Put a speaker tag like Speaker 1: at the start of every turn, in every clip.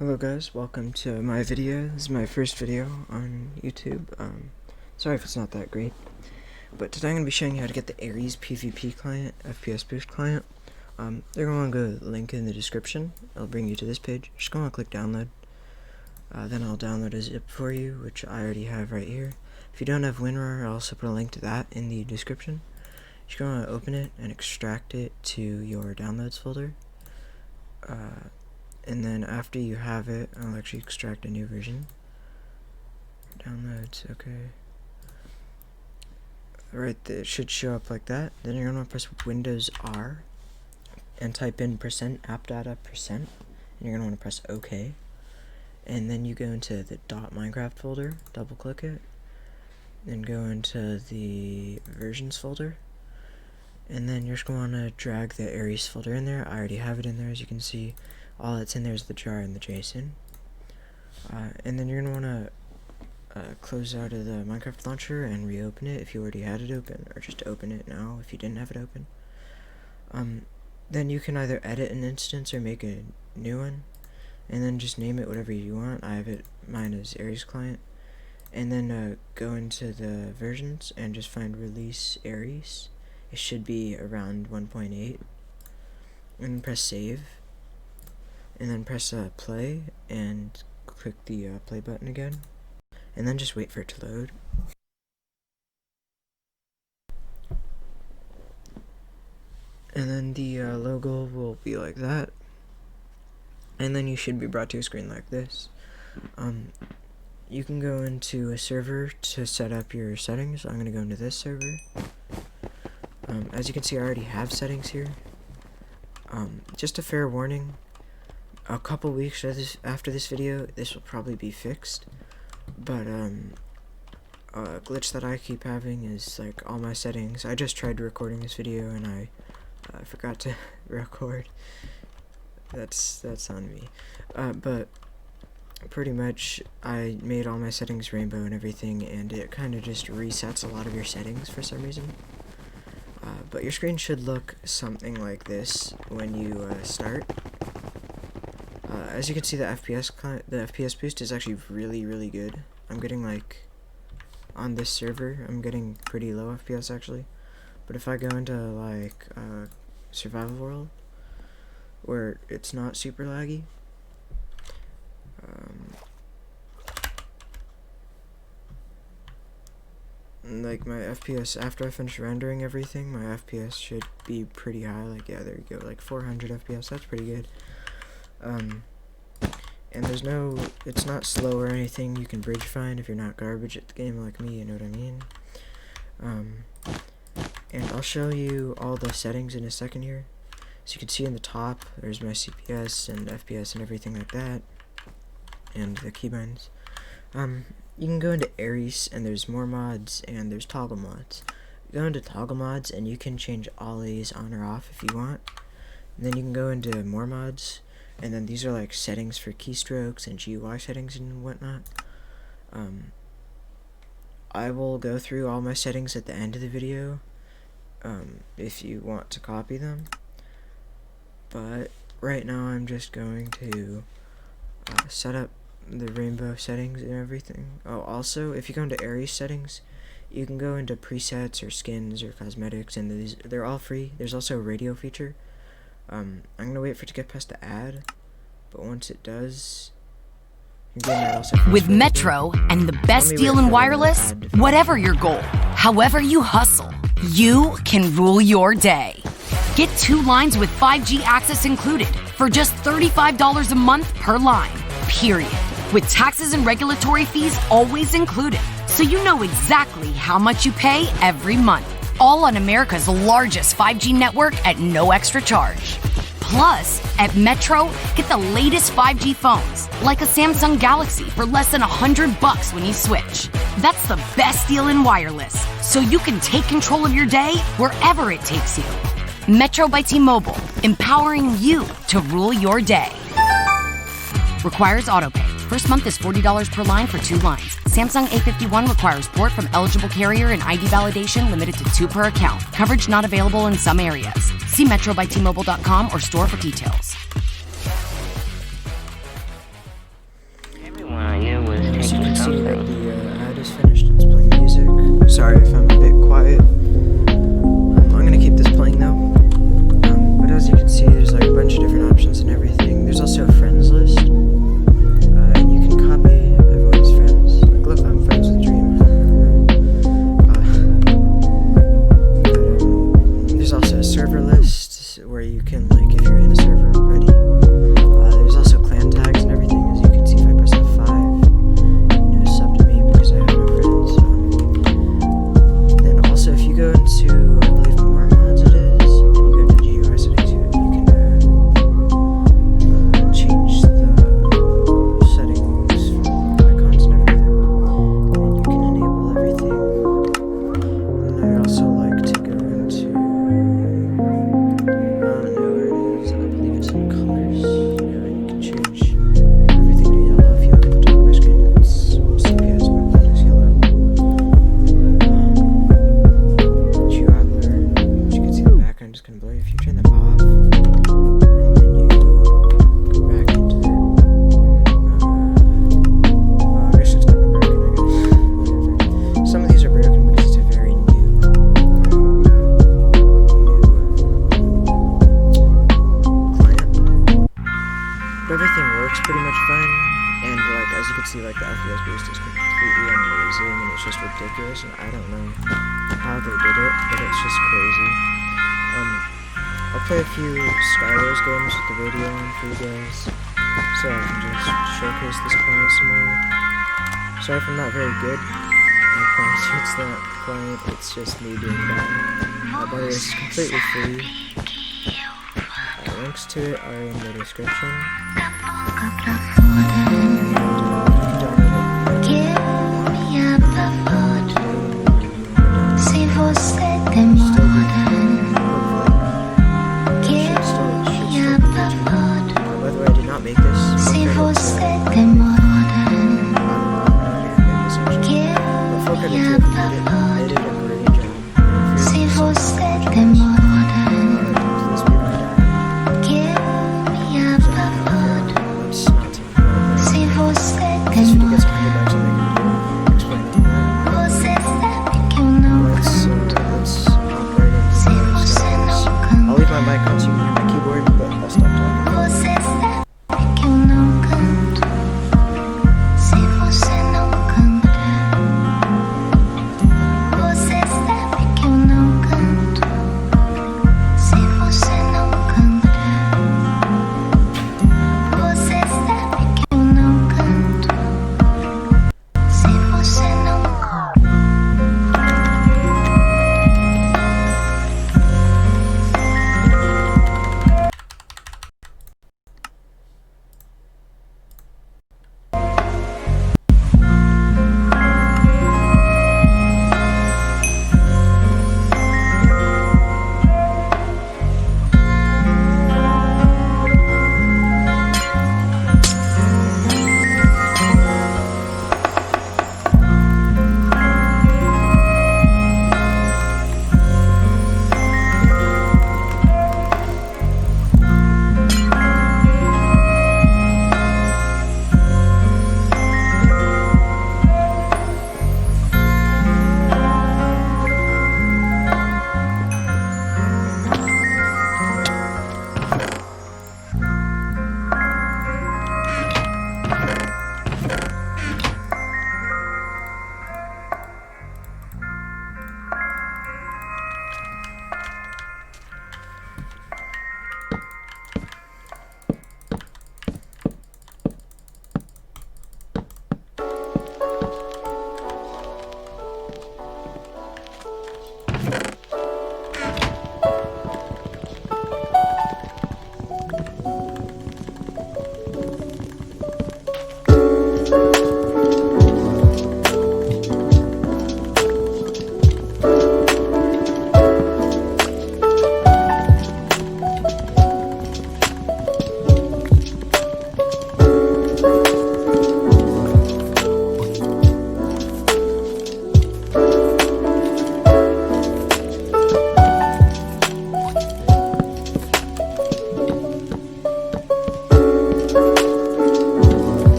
Speaker 1: Hello guys, welcome to my video. This is my first video on YouTube. Sorry if it's not that great, but today I'm going to be showing you how to get the Ares PvP client, FPS boost client. They're going to go to the link in the description. It'll bring you to this page. Just go and click download. Then I'll download a zip for you, which I already have right here. If you don't have WinRAR, I'll also put a link to that in the description. Just go and open it and extract it to your downloads folder. And then after you have it, I'll actually extract a new version. Downloads, okay. Right, it should show up like that. Then you're gonna press Windows R and type in %appdata%, and you're gonna want to press OK. And then you go into the .minecraft folder, double click it, then go into the versions folder, and then you're just going to drag the Ares folder in there. I already have it in there, as you can see. All that's in there is the jar and the JSON. And then you're going to want to close out of the Minecraft launcher and reopen it if you already had it open, or just open it now if you didn't have it open. Then you can either edit an instance or make a new one, and then just name it whatever you want. I have it, mine is Ares client. And then go into the versions and just find release Ares. It should be around 1.8, and press save. And then press play and click the play button again, and then just wait for it to load. And then the logo will be like that, and then you should be brought to a screen like this. You can go into a server to set up your settings. I'm going to go into this server. As you can see, I already have settings here. Just a fair warning, a couple weeks after this video, this will probably be fixed. But a glitch that I keep having is like all my settings. I just tried recording this video and I forgot to record. That's on me. But pretty much I made all my settings rainbow and everything, and it kind of just resets a lot of your settings for some reason. But your screen should look something like this when you start. As you can see, the FPS boost is actually really good. I'm getting like, on this server, I'm getting pretty low FPS actually. But if I go into like survival world, where it's not super laggy, like my FPS, after I finish rendering everything, my FPS should be pretty high. Like, yeah, there you go, like 400 FPS. That's pretty good. And there's no, it's not slow or anything. You can bridge find if you're not garbage at the game like me, you know what I mean? And I'll show you all the settings in a second here. So you can see in the top, there's my CPS and FPS and everything like that, and the keybinds. You can go into Ares, and there's more mods, and there's toggle mods. Go into toggle mods, and you can change all these on or off if you want. And then you can go into more mods, and then these are like settings for keystrokes and GUI settings and whatnot. I will go through all my settings at the end of the video, if you want to copy them. But right now I'm just going to set up the rainbow settings and everything. Oh, also, if you go into Ares settings, you can go into presets or skins or cosmetics, and they're all free. There's also a radio feature. I'm gonna wait for it to get past the ad, but once it does,
Speaker 2: with Metro and the best deal in wireless, whatever your goal, however you hustle, you can rule your day. Get 2 lines with 5G access included for just $35 a month per line, period. With taxes and regulatory fees always included, so you know exactly how much you pay every month. All on America's largest 5G network at no extra charge. Plus, at Metro, get the latest 5G phones, like a Samsung Galaxy, for less than $100 when you switch. That's the best deal in wireless, so you can take control of your day wherever it takes you. Metro by T-Mobile, empowering you to rule your day. Requires autopay. First month is $40 per line for 2 lines. Samsung A51 requires port from eligible carrier and ID validation, limited to 2 per account. Coverage not available in some areas. See metrobytmobile.com or store for details.
Speaker 1: works pretty much fine, and like as you can see, like the FPS boost is completely amazing, and it's just ridiculous, and I don't know how they did it, but it's just crazy. I'll play a few Skywars games with the video on for you guys, so I can just showcase this client some more. Sorry if I'm not very good. I promise you it's not the client, it's just me being bad. By the way, this is completely free. Links to it are in the description. By the way, I did not make this.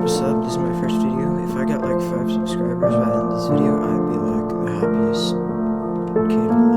Speaker 1: what's up? This is my first video. If I got like 5 subscribers by the end of this video, I'd be like the happiest kid alive.